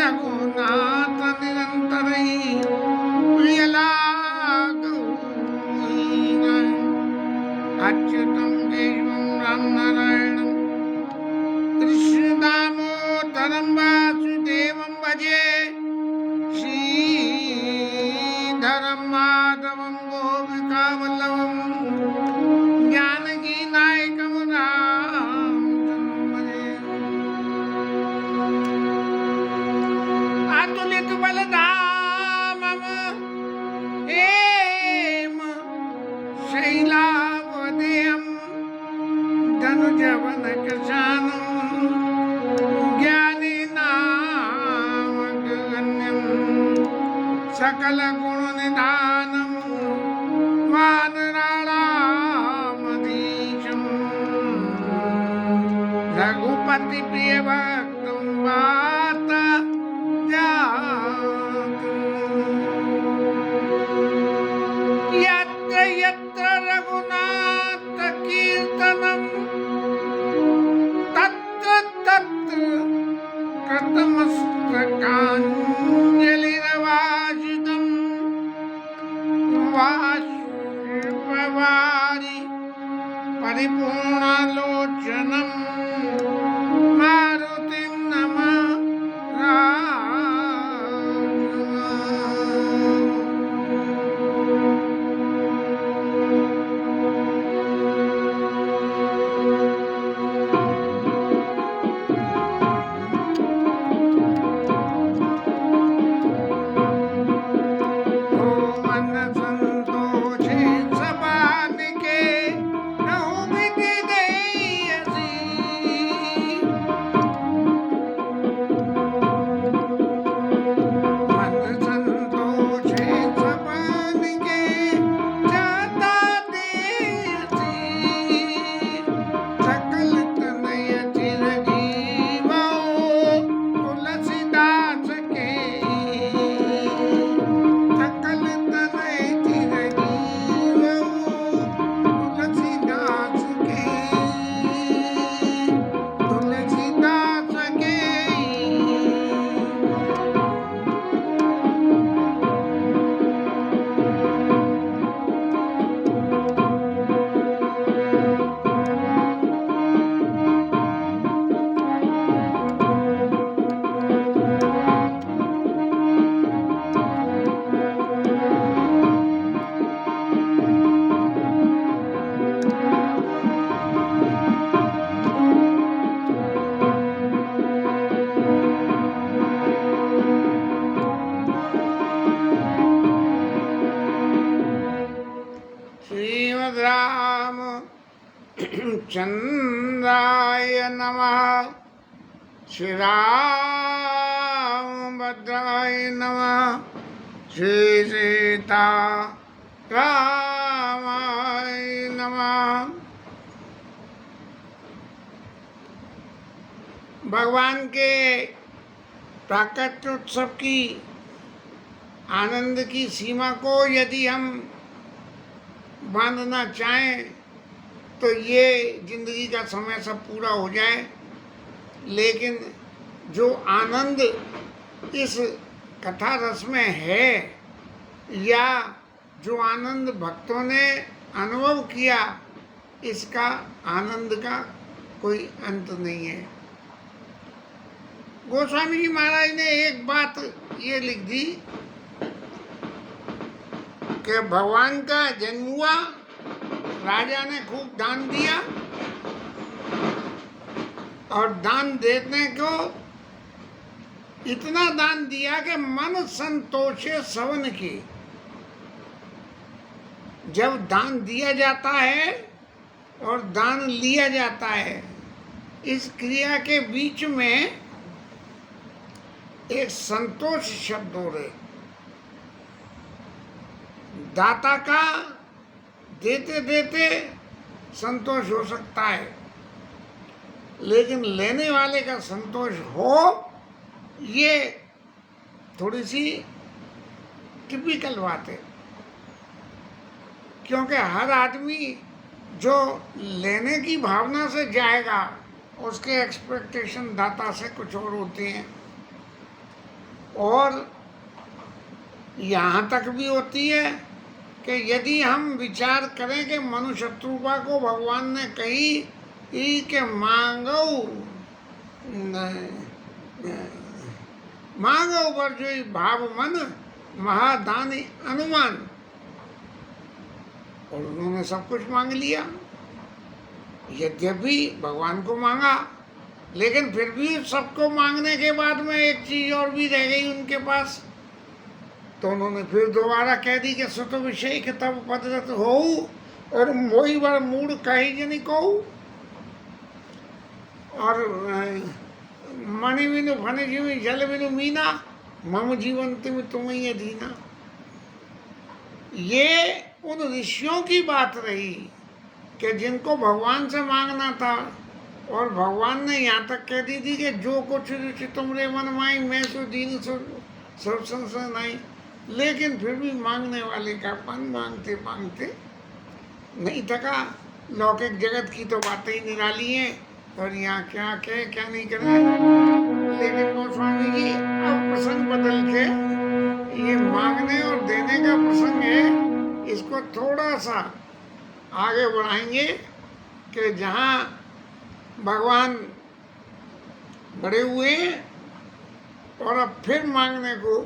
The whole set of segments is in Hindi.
रघुनाथ निरंतरई प्रियलागौ अच्युतं केशवं राम नारायणं कृष्ण दामोदरं वासुदेवं भजे श्रीधरं माधवं गोपिका वल्लभं जानकी नायकं रामचन्द्रं भजे अतुलित बलधामं हेम शैलावदेहं धनुजवन कृशानं ज्ञानेनावगण्यं सकल गुण निधानं वानराणामधीशं रघुपति प्रिय भक्तं वात यत्र यत्र रघुनाथ कीर्तनं तत्र तत्र कृतमस्तकाञ्जलिरभाषितं वाष्पवारि परिपूर्णलोचनं मारुतिं नमः राम चंद्राय नमः श्री रामभद्राय नमः श्री सीता रामाय नमः। भगवान के प्राकट्योत्सव की आनंद की सीमा को यदि हम बांधना चाहें तो ये जिंदगी का समय सब पूरा हो जाए, लेकिन जो आनंद इस कथा रस में है या जो आनंद भक्तों ने अनुभव किया, इसका आनंद का कोई अंत नहीं है। गोस्वामी जी महाराज ने एक बात ये लिख दी कि भगवान का जन्म हुआ, राजा ने खूब दान दिया और दान देने को इतना दान दिया कि मन संतोषे सवन की। जब दान दिया जाता है और दान लिया जाता है, इस क्रिया के बीच में एक संतोष शब्द हो रहे। दाता का देते देते संतोष हो सकता है, लेकिन लेने वाले का संतोष हो, ये थोड़ी सी टिपिकल बात है। क्योंकि हर आदमी जो लेने की भावना से जाएगा, उसके एक्सपेक्टेशन दाता से कुछ और होते हैं। और यहाँ तक भी होती है कि यदि हम विचार करें कि मनुशत्रुपा को भगवान ने कही कि मांगो मांगो पर जो भाव मन महादानी अनुमान, और उन्होंने सब कुछ मांग लिया। यद्यपि भगवान को मांगा, लेकिन फिर भी सबको मांगने के बाद में एक चीज और भी रह गई उनके पास। तो उन्होंने फिर दोबारा कह दी कि सुत विषय के तब पदरत हो और मोई बार मूड कही जनी कहू, और मणि बिनु फन जीवी जल बिनु मीना मम जीवन तुम ही अधीना। ये उन ऋषियों की बात रही कि जिनको भगवान से मांगना था, और भगवान ने यहाँ तक कह दी थी कि जो कुछ ऋषि तुमरे मन माई मैं सो दीन सब संशय नहीं। लेकिन फिर भी मांगने वाले का मन मांगते मांगते नहीं थका। लौकिक जगत की तो बातें ही निराली हैं, और यहाँ क्या कहे क्या नहीं करे। लेकिन गोस्वामी जी अब प्रसंग बदल के ये मांगने और देने का प्रसंग है, इसको थोड़ा सा आगे बढ़ाएंगे कि जहाँ भगवान बड़े हुए और अब फिर मांगने को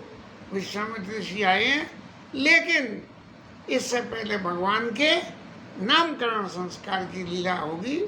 विश्वामित्र ऋषि आए हैं। लेकिन इससे पहले भगवान के नामकरण संस्कार की लीला होगी।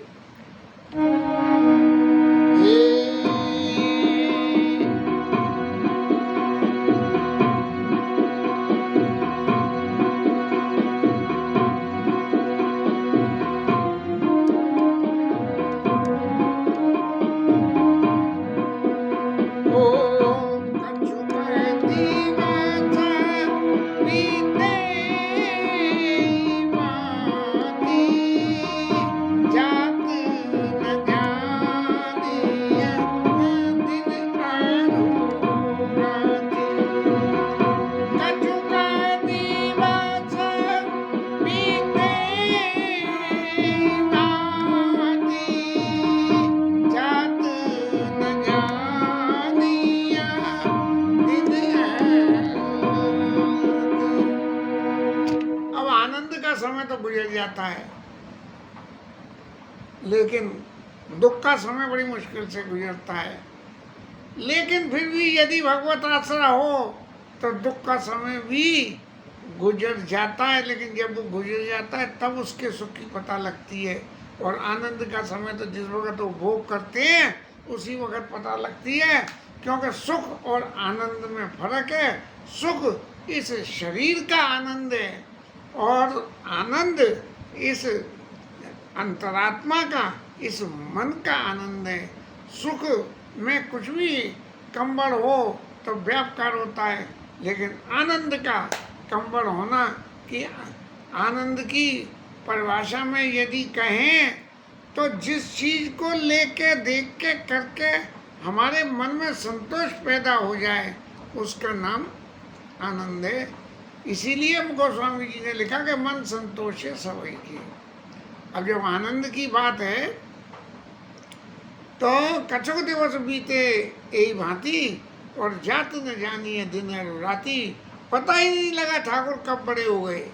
समय तो गुजर जाता है, लेकिन दुख का समय बड़ी मुश्किल से गुजरता है। लेकिन फिर भी यदि भगवत आश्रय हो तो दुख का समय भी गुजर जाता है। लेकिन जब वो गुजर जाता है तब उसके सुख की पता लगती है, और आनंद का समय तो जिस वक्त वो भोग करते हैं उसी वक्त पता लगती है। क्योंकि सुख और आनंद में फर्क है। सुख इस शरीर का आनंद है, और आनंद इस अंतरात्मा का, इस मन का आनंद है। सुख में कुछ भी कंबल हो तो व्यापकार होता है, लेकिन आनंद का कंबल होना कि आनंद की परिभाषा में यदि कहें तो जिस चीज को लेके देख के करके हमारे मन में संतोष पैदा हो जाए उसका नाम आनंद है। इसीलिए गोस्वामी जी ने लिखा कि मन संतोष है सवई की। अब जब आनंद की बात है तो कछुक दिवस बीते यही भांति, और जात न जानिए दिन और राती। पता ही नहीं लगा ठाकुर कब बड़े हो गए।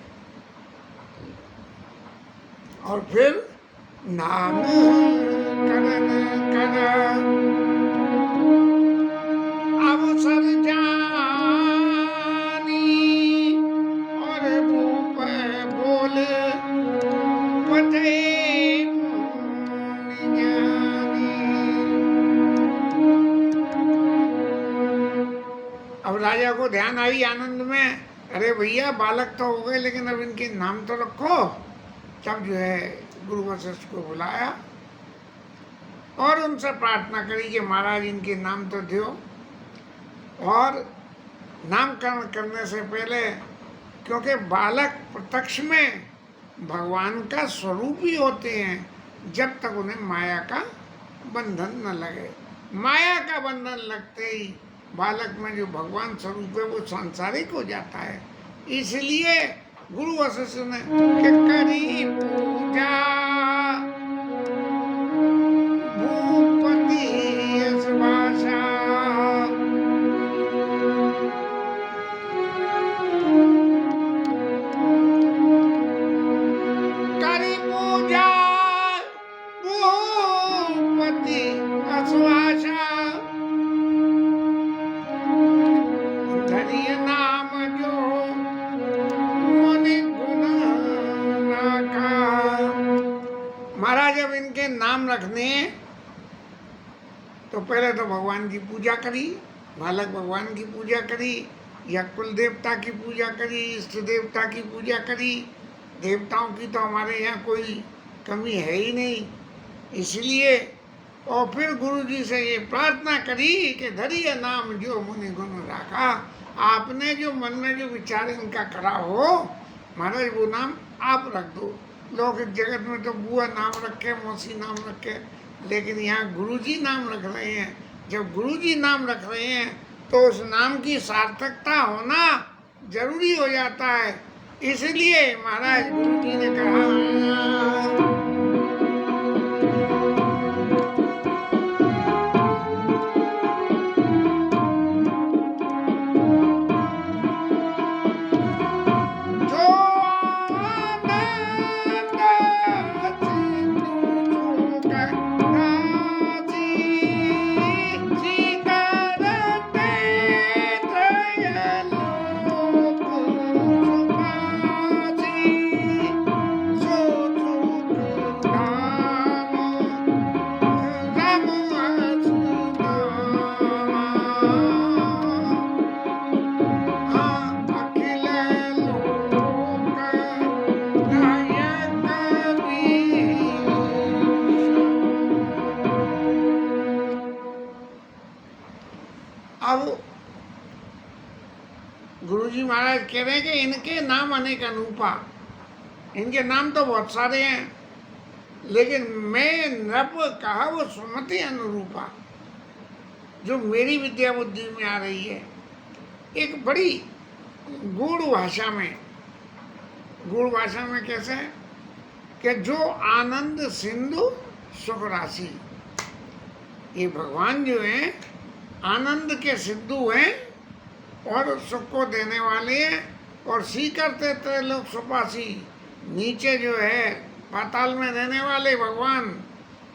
और फिर नाम करन कर अवसर जानी, और भूप बोल पटे अब राजा को ध्यान आई आनंद में, अरे भैया बालक तो हो गए लेकिन अब इनके नाम तो रखो। तब जो है गुरु वशिष्ठ को बुलाया और उनसे प्रार्थना करी कि महाराज इनके नाम तो दो। और नामकरण करने से पहले, क्योंकि बालक प्रत्यक्ष में भगवान का स्वरूप ही होते हैं जब तक उन्हें माया का बंधन न लगे। माया का बंधन लगते ही बालक में जो भगवान स्वरूप है वो सांसारिक हो जाता है। इसलिए गुरु वशिष्ठ ने कि करी पूजा भूपति यश भाषा रखने हैं तो पहले तो भगवान की पूजा करी, बालक भगवान की पूजा करी, या कुल देवता की पूजा करी, इष्ट देवता की पूजा करी। देवताओं की तो हमारे यहाँ कोई कमी है ही नहीं, इसलिए और फिर गुरु जी से ये प्रार्थना करी कि धरिय नाम जो मुनि गुण राखा। आपने जो मन में जो विचार इनका करा हो महाराज वो नाम आप रख दो। लौकिक जगत में तो बुआ नाम रखे, मौसी नाम रखे, लेकिन यहाँ गुरुजी नाम रख रहे हैं। जब गुरुजी नाम रख रहे हैं तो उस नाम की सार्थकता होना जरूरी हो जाता है। इसलिए महाराज गुरुजी ने कहा गुरुजी महाराज कह रहे हैं कि इनके नाम अनेक अनूपा, इनके नाम तो बहुत सारे हैं, लेकिन मैं नृप कहा वो सुमति अनुरूपा, जो मेरी विद्या बुद्धि में आ रही है एक बड़ी गूढ़ भाषा में। गूढ़ भाषा में कैसे है कि जो आनंद सिंधु सुख राशि, ये भगवान जो है आनंद के सिंधु हैं और सुख को देने वाले हैं। और सीकरते त्रैलोक सुपासी, नीचे जो है पाताल में रहने वाले भगवान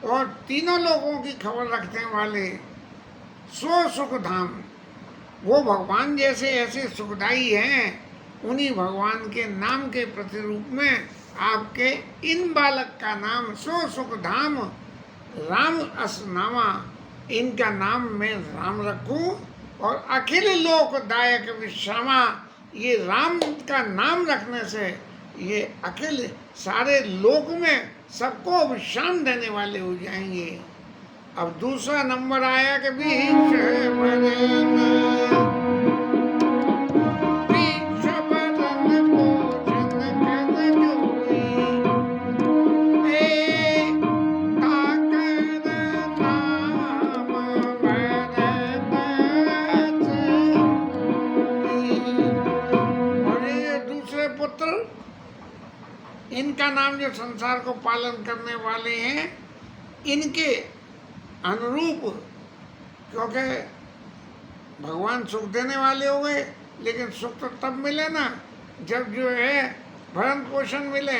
और तीनों लोगों की खबर रखने वाले सो सुख धाम, वो भगवान जैसे ऐसे सुखदाई हैं। उन्हीं भगवान के नाम के प्रतिरूप में आपके इन बालक का नाम सो सुख धाम राम असनामा, इनका नाम मैं राम रखूं। और अखिल लोकदायक विश्रामा, ये राम का नाम रखने से ये अखिल सारे लोक में सबको विश्राम देने वाले हो जाएंगे। अब दूसरा नंबर आया कि इनका नाम जो संसार को पालन करने वाले हैं, इनके अनुरूप, क्योंकि भगवान सुख देने वाले हो गए, लेकिन सुख तो तब मिले ना जब जो है भरण पोषण मिले।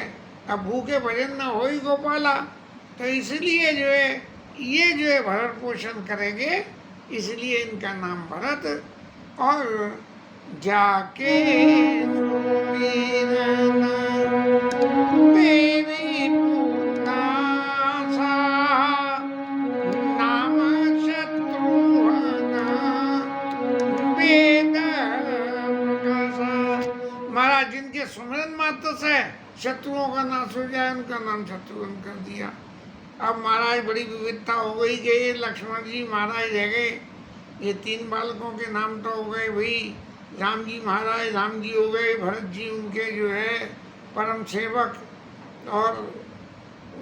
अब भूखे भजन न हो ही गोपाला, तो इसलिए जो है ये जो है भरण पोषण करेंगे, इसलिए इनका नाम भरत। और जाके तेरी पूर्णासा नाम शत्रुघ्न वेद प्रकाशा। महाराज जिनके सुमिरन मात्र से शत्रुओं का नाश हो जाए, उनका नाम शत्रुघ्न कर दिया। अब महाराज बड़ी विविधता हो गई कि लक्ष्मण जी महाराज रह गए, ये तीन बालकों के नाम तो हो गए भाई। राम जी महाराज राम जी हो गए, भरत जी उनके जो है परम सेवक, और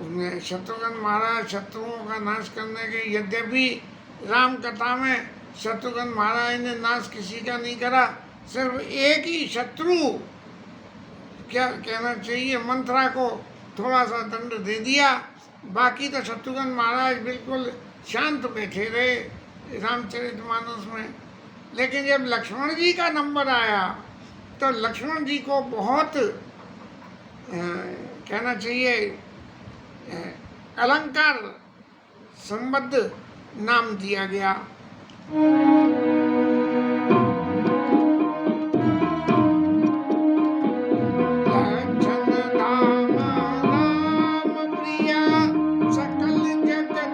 उसमें शत्रुघ्न महाराज शत्रुओं का नाश करने के, यद्यपि राम कथा में शत्रुघ्न महाराज ने नाश किसी का नहीं करा, सिर्फ एक ही शत्रु, क्या कहना चाहिए, मंथरा को थोड़ा सा दंड दे दिया, बाकी तो शत्रुघ्न महाराज बिल्कुल शांत बैठे रहे रामचरितमानस में। लेकिन जब लक्ष्मण जी का नंबर आया तो लक्ष्मण जी को बहुत कहना चाहिए अलंकार संबद्ध नाम दिया गया। लक्षण धाम राम प्रिया सकल जगत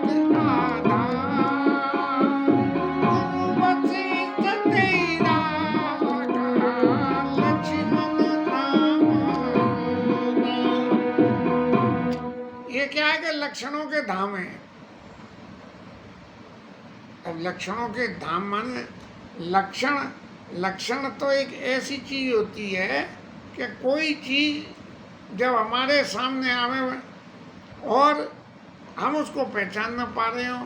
लक्षणों के धाम हैं। अब लक्षणों के धाम माने लक्षण तो एक ऐसी चीज होती है कि कोई चीज जब हमारे सामने आवे और हम उसको पहचान न पा रहे हो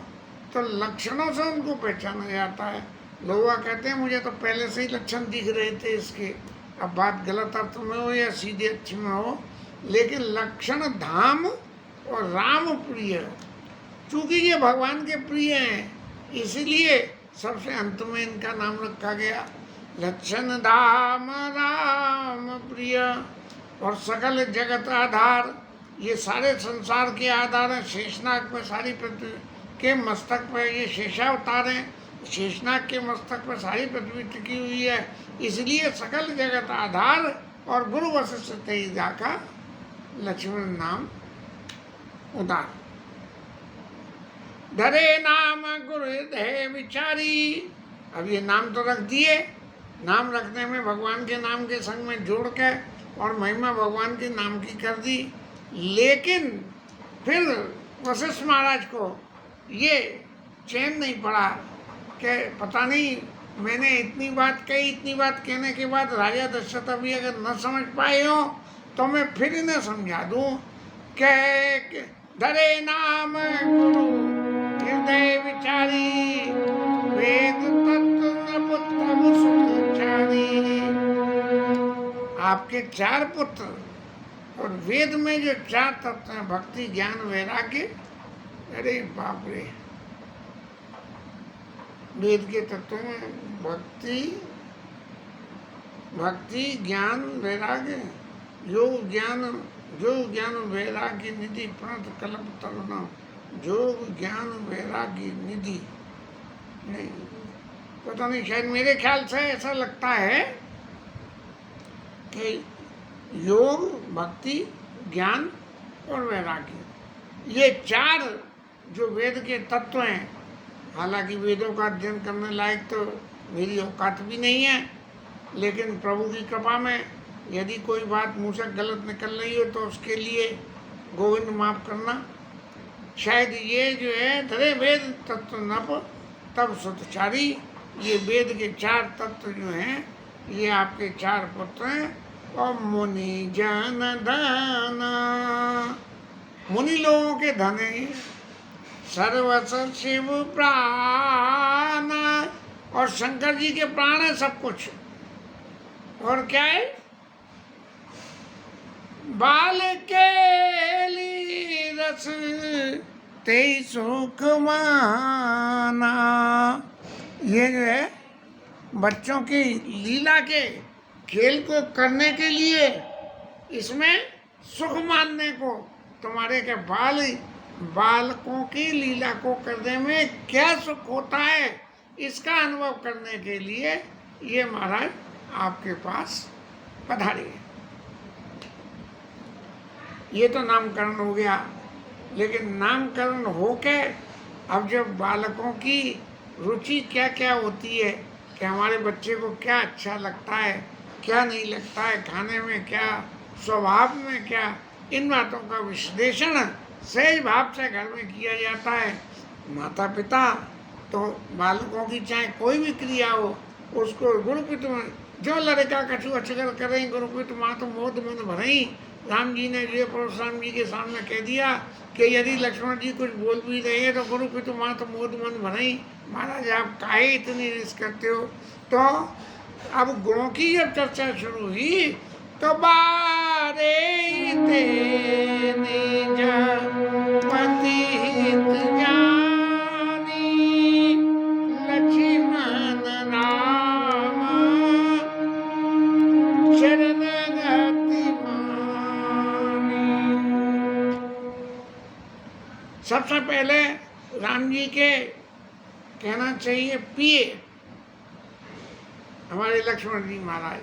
तो लक्षणों से उनको पहचाना जाता है। लोग कहते हैं मुझे तो पहले से ही लक्षण दिख रहे थे इसके। अब बात गलत अर्थ में हो या सीधे अर्थ में हो, लेकिन लक्षण धाम और राम प्रिय, चूंकि ये भगवान के प्रिय हैं इसलिए सबसे अंत में इनका नाम रखा गया लक्षण धाम राम प्रिय। और सकल जगत आधार, ये सारे संसार के आधार हैं। शेषनाग पे सारी पृथ्वी के मस्तक पे ये शेषावतार हैं, शेषनाग के मस्तक पर सारी पृथ्वी टिकी हुई है, इसलिए सकल जगत आधार और गुरु वशिष्ठ तेजा का लक्ष्मण नाम उदार। धरे नाम गुरु हृदय विचारी। अब ये नाम तो रख दिए, नाम रखने में भगवान के नाम के संग में जोड़ के और महिमा भगवान के नाम की कर दी, लेकिन फिर वशिष्ठ महाराज को ये चैन नहीं पड़ा कि पता नहीं मैंने इतनी बात कही, इतनी बात कहने के बाद राजा दशरथ अभी अगर न समझ पाए हो तो मैं फिर इन्हें समझा दूं कि धरे नाम गुरु हृदय विचारी, वेद तत्व नपुत्र सुत चारी। आपके 4 पुत्र और वेद में जो 4 तत्व हैं, भक्ति ज्ञान वैराग्य, अरे बाप रे, वेद के तत्वों में भक्ति ज्ञान वैराग्य, योग ज्ञान वैराग्य निधि प्रणत कल्प तरुण, योग ज्ञान वैराग्य निधि। नहीं पता नहीं, शायद मेरे ख्याल से ऐसा लगता है कि योग भक्ति ज्ञान और वैराग्य, ये 4 जो वेद के तत्व हैं। हालांकि वेदों का अध्ययन करने लायक तो मेरी औकात भी नहीं है, लेकिन प्रभु की कृपा में यदि कोई बात मुँह से गलत निकल रही हो तो उसके लिए गोविंद माफ करना। शायद ये जो है धरे वेद तत्व नप तब सुतचारी, ये वेद के 4 तत्व जो हैं ये आपके 4 पुत्र हैं। और मुनि जन धन, मुनि लोगों के धन है, सर्वस शिव प्राण, और शंकर जी के प्राण है सब कुछ। और क्या है, बाल के रस ते सुख माना। ये जो है बच्चों की लीला के खेल को करने के लिए, इसमें सुख मानने को, तुम्हारे के बालकों की लीला को करने में क्या सुख होता है इसका अनुभव करने के लिए ये महाराज आपके पास पधारे। ये तो नामकरण हो गया, लेकिन नामकरण होके अब जब बालकों की रुचि क्या क्या होती है कि हमारे बच्चे को क्या अच्छा लगता है, क्या नहीं लगता है, खाने में क्या, स्वभाव में क्या, इन बातों का विश्लेषण सहज भाव से घर में किया जाता है। माता पिता तो बालकों की चाहे कोई भी क्रिया हो उसको गुरुपित में, जो लड़का कछु अचकर करें गुरुपित माँ तो मोद मन भरई। राम जी ने ये परशुराम जी के सामने कह दिया कि यदि लक्ष्मण जी कुछ बोल भी रहे हैं तो गुरुपित माँ तो मोद मन भरई। महाराज आप काहे इतनी रिस्क करते हो। तो अब गुणों की जब चर्चा शुरू हुई तो बारे लक्ष्मण राम शरण गति मानी। सबसे पहले राम जी के कहना चाहिए पिए हमारे लक्ष्मण जी महाराज।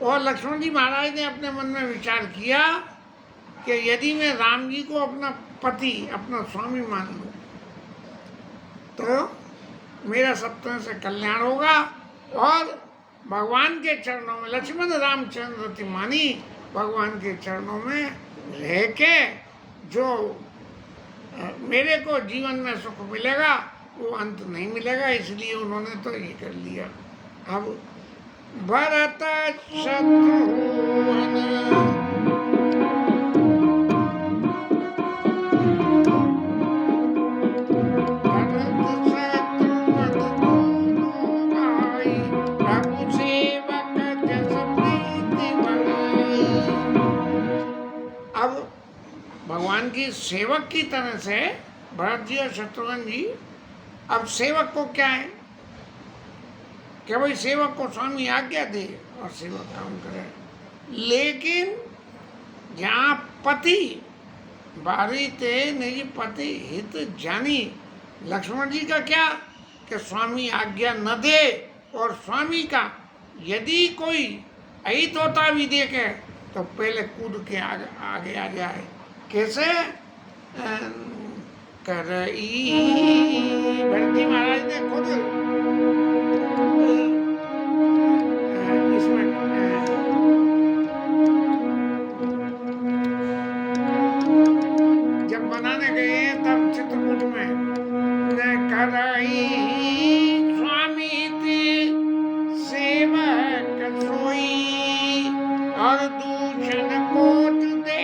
और लक्ष्मण जी महाराज ने अपने मन में विचार किया कि यदि मैं राम जी को अपना पति, अपना स्वामी मान लूं तो मेरा सब तरह से कल्याण होगा। और भगवान के चरणों में, लक्ष्मण रामचंद्र तिमानी, भगवान के चरणों में रह के जो मेरे को जीवन में सुख मिलेगा वो अंत नहीं मिलेगा, इसलिए उन्होंने तो ये कर लिया। अब भरत शत्रुघ्न भगवान की सेवक की तरह से भरत जी और शत्रुघ्न जी, अब सेवक को क्या है कि भाई सेवक को स्वामी आज्ञा दे और सेवक काम करे, लेकिन जहाँ पति बारी ते निज पति हित जानी, लक्ष्मण जी का क्या कि स्वामी आज्ञा न दे और स्वामी का यदि कोई अहित होता भी देखे तो पहले कूद के आगे आ जाए। कैसे करई भरत जी महाराज ने खुद इसमें जब बनाने गए तब चित्रकूट में करई स्वामी ते सेवक सोई और दूषण कोट दे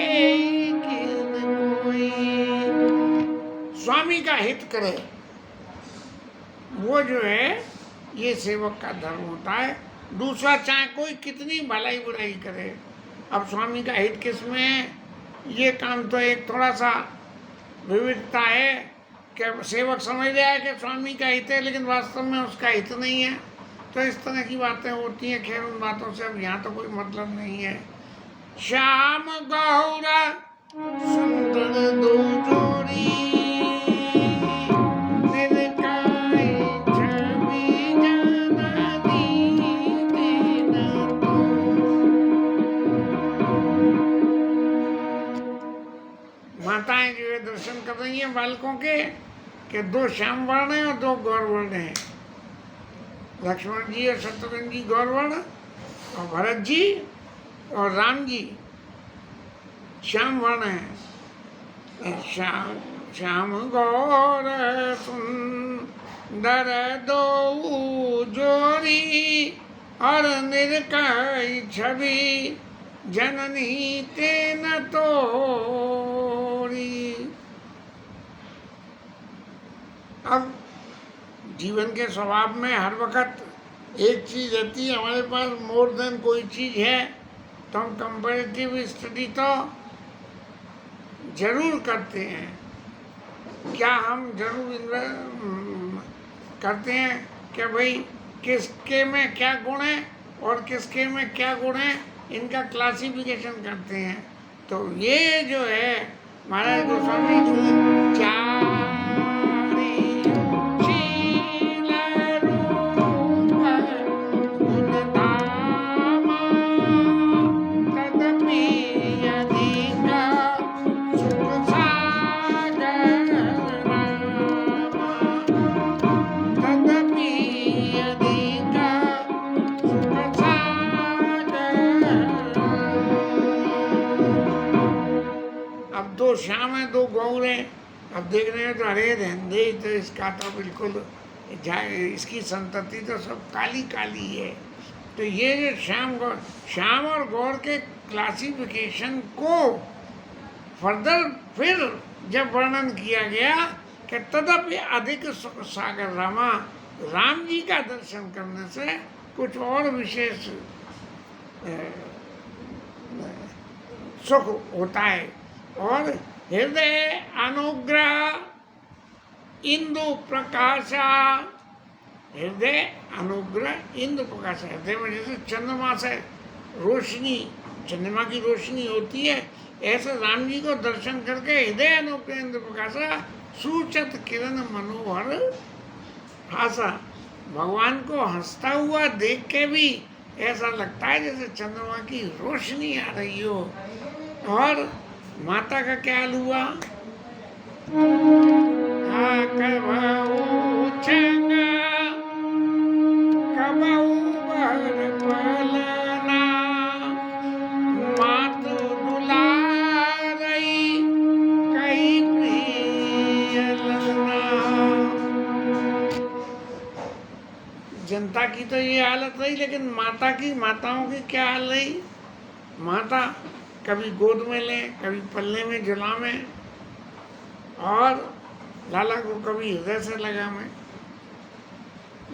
स्वामी का हित करे, वो जो है ये सेवक का धर्म होता है। दूसरा चाहे कोई कितनी भलाई बुराई करे, अब स्वामी का हित किसमें है, ये काम तो एक थोड़ा सा विविधता है कि सेवक समझ रहा है कि स्वामी का हित है लेकिन वास्तव में उसका हित नहीं है, तो इस तरह की बातें होती हैं। खैर उन बातों से अब यहाँ तो कोई मतलब नहीं है। श्याम गौरा सुंदर दो जोड़ी माताएं जो है दर्शन कर रही हैं बालकों के दो श्याम वर्ण हैं और दो गौर वर्ण हैं। लक्ष्मण जी और शत्रुघ्न जी गौर वर्ण और भरत जी और राम जी श्याम वर्ण है। श्याम गौर सुंदर दो जोड़ी और निरकई छवि जननी तेन तोरी। अब जीवन के स्वभाव में हर वक्त एक चीज रहती है, हमारे पास मोर देन कोई चीज है तो हम कंपैरेटिव स्टडी तो जरूर करते हैं। क्या हम जरूर करते हैं कि भाई किसके में क्या गुण है और किसके में क्या गुण है, इनका क्लासिफिकेशन करते हैं। तो ये जो है महाराज गोस्वामी जी श्याम है दो गौर है। अब देख रहे हैं तो अरे धंधे तो इसका तो बिल्कुल इसकी संतति तो सब काली काली है। तो ये जो श्याम और गौर के क्लासिफिकेशन को फर्दर फिर जब वर्णन किया गया कि तदपि अधिक सुख सागर रामा, राम जी का दर्शन करने से कुछ और विशेष सुख होता है। और हृदय अनुग्रह इंदु प्रकाशा, हृदय अनुग्रह इंदु प्रकाश, हृदय में जैसे चंद्रमा से रोशनी, चंद्रमा की रोशनी होती है, ऐसे राम जी को दर्शन करके हृदय अनुग्रह इंदु प्रकाशा सूचत किरण मनोहर हासा, भगवान को हंसता हुआ देख के भी ऐसा लगता है जैसे चंद्रमा की रोशनी आ रही हो। और माता का क्या हाल हुआ, जनता की तो ये हालत रही, लेकिन माताओं की क्या हाल रही। माता कभी गोद में ले, कभी पल्ले में झुलावे, और लाला को कभी हृदय से लगावे।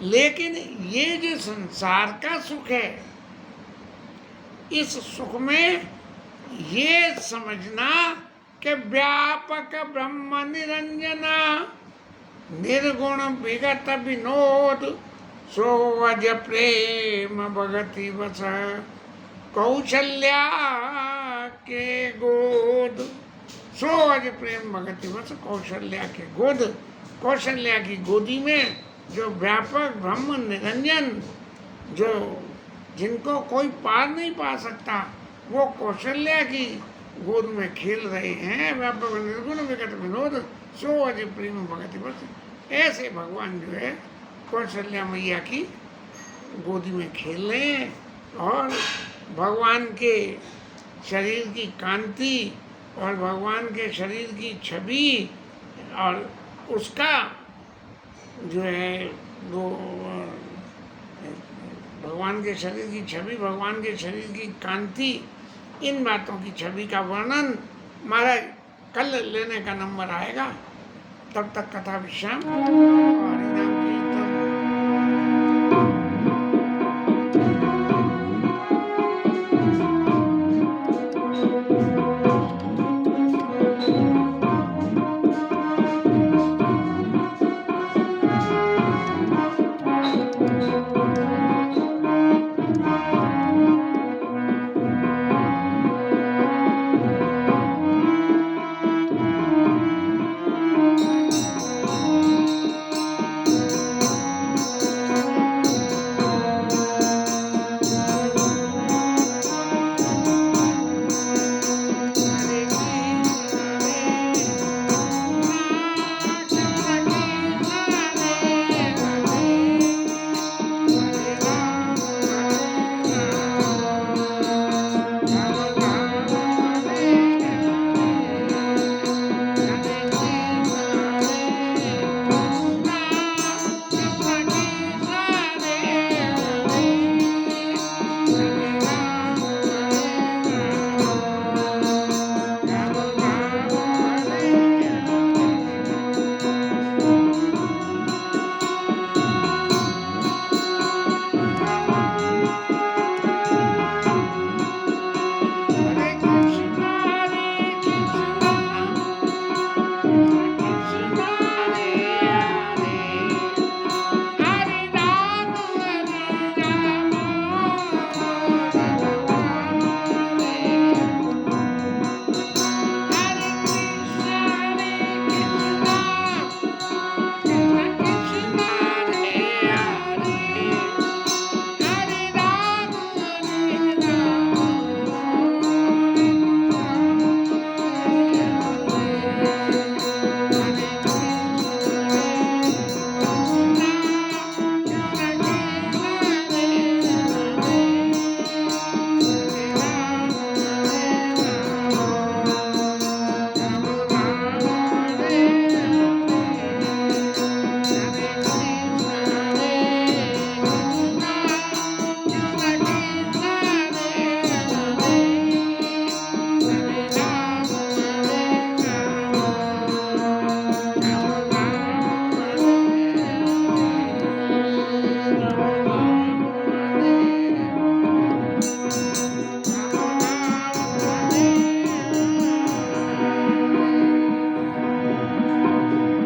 लेकिन ये जो संसार का सुख है, इस सुख में ये समझना कि व्यापक ब्रह्म निरंजना निर्गुण विगत विनोद सोवज प्रेम भगति बस कौशल्या के गोद। सोवज प्रेम भगति बस कौशल्या के गोद। कौशल्या की गोदी में जो व्यापक ब्रह्म निरंजन, जो जिनको कोई पार नहीं पा सकता, वो कौशल्या की गोद में खेल रहे हैं। व्यापक निर्गुण विगत विनोद सोवज प्रेम भगति बस। ऐसे भगवान जो है कौशल्या मैया की गोदी में खेल रहे हैं, और भगवान के शरीर की कांति और भगवान के शरीर की छवि और उसका जो है वो भगवान के शरीर की छवि, भगवान के शरीर की कांति, इन बातों की छवि का वर्णन महाराज कल लेने का नंबर आएगा। तब तक कथा विश्राम।